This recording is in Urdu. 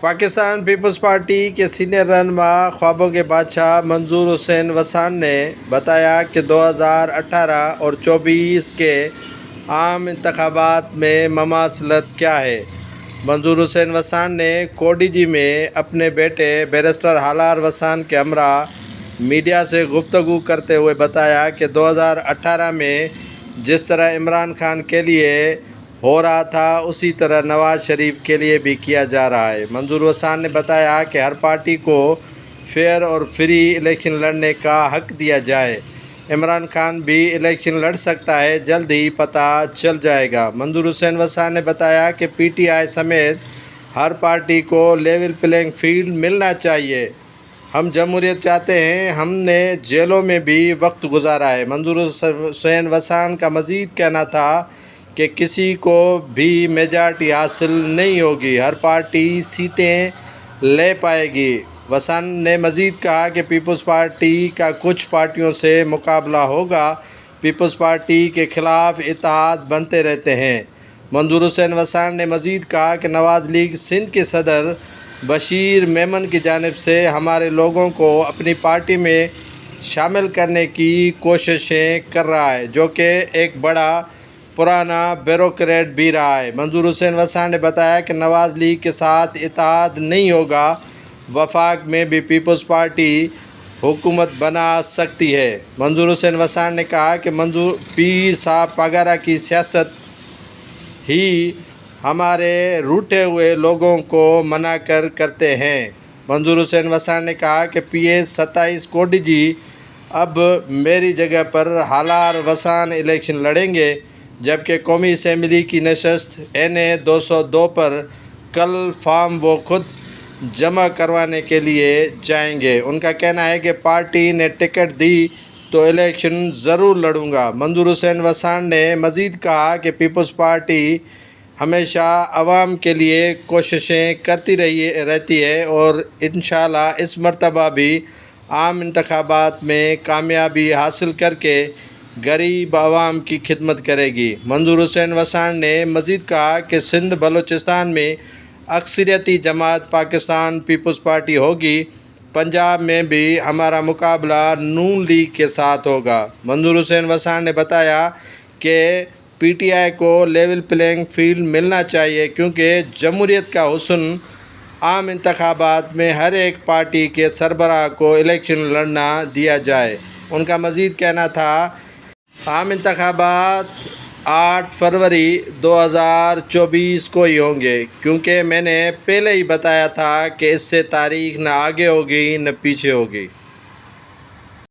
پاکستان پیپلز پارٹی کے سینئر رہنما خوابوں کے بادشاہ منظور حسین وسان نے بتایا کہ 2018 اور 2024 کے عام انتخابات میں مماثلت کیا ہے۔ منظور حسین وسان نے کوڈی جی میں اپنے بیٹے بیرسٹر ہالار وسان کے ہمراہ میڈیا سے گفتگو کرتے ہوئے بتایا کہ 2018 میں جس طرح عمران خان کے لیے ہو رہا تھا اسی طرح نواز شریف کے لیے بھی کیا جا رہا ہے۔ منظور وسان نے بتایا کہ ہر پارٹی کو فیئر اور فری الیکشن لڑنے کا حق دیا جائے۔ عمران خان بھی الیکشن لڑ سکتا ہے، جلد ہی پتہ چل جائے گا۔ منظور حسین وسان نے بتایا کہ پی ٹی آئی سمیت ہر پارٹی کو لیول پلینگ فیلڈ ملنا چاہیے۔ ہم جمہوریت چاہتے ہیں، ہم نے جیلوں میں بھی وقت گزارا ہے۔ منظور حسین وسان کا مزید کہنا تھا کہ کسی کو بھی میجارٹی حاصل نہیں ہوگی، ہر پارٹی سیٹیں لے پائے گی۔ وسان نے مزید کہا کہ پیپلز پارٹی کا کچھ پارٹیوں سے مقابلہ ہوگا، پیپلز پارٹی کے خلاف اتحاد بنتے رہتے ہیں۔ منظور حسین وسان نے مزید کہا کہ نواز لیگ سندھ کے صدر بشیر میمن کی جانب سے ہمارے لوگوں کو اپنی پارٹی میں شامل کرنے کی کوششیں کر رہا ہے، جو کہ ایک بڑا پرانا بیوروکریٹ بھی رہا ہے۔ منظور حسین وسان نے بتایا کہ نواز لیگ کے ساتھ اتحاد نہیں ہوگا، وفاق میں بھی پیپلز پارٹی حکومت بنا سکتی ہے۔ منظور حسین وسان نے کہا کہ پیر صاحب پگارا کی سیاست ہی ہمارے روٹھے ہوئے لوگوں کو منا کر کرتے ہیں۔ منظور حسین وسان نے کہا کہ پی ایس 27 کوڈی جی اب میری جگہ پر ہالار وسان الیکشن لڑیں گے، جبکہ قومی اسمبلی کی نشست NA 202 پر کل فارم وہ خود جمع کروانے کے لیے جائیں گے۔ ان کا کہنا ہے کہ پارٹی نے ٹکٹ دی تو الیکشن ضرور لڑوں گا۔ منظور حسین وسان نے مزید کہا کہ پیپلز پارٹی ہمیشہ عوام کے لیے کوششیں کرتی رہتی ہے اور انشاءاللہ اس مرتبہ بھی عام انتخابات میں کامیابی حاصل کر کے غریب عوام کی خدمت کرے گی۔ منظور حسین وسان نے مزید کہا کہ سندھ بلوچستان میں اکثریتی جماعت پاکستان پیپلز پارٹی ہوگی، پنجاب میں بھی ہمارا مقابلہ نون لیگ کے ساتھ ہوگا۔ منظور حسین وسان نے بتایا کہ پی ٹی آئی کو لیول پلینگ فیلڈ ملنا چاہیے، کیونکہ جمہوریت کا حسن عام انتخابات میں ہر ایک پارٹی کے سربراہ کو الیکشن لڑنا دیا جائے۔ ان کا مزید کہنا تھا عام انتخابات 8 فروری 2024 کو ہی ہوں گے، کیونکہ میں نے پہلے ہی بتایا تھا کہ اس سے تاریخ نہ آگے ہوگی نہ پیچھے ہوگی۔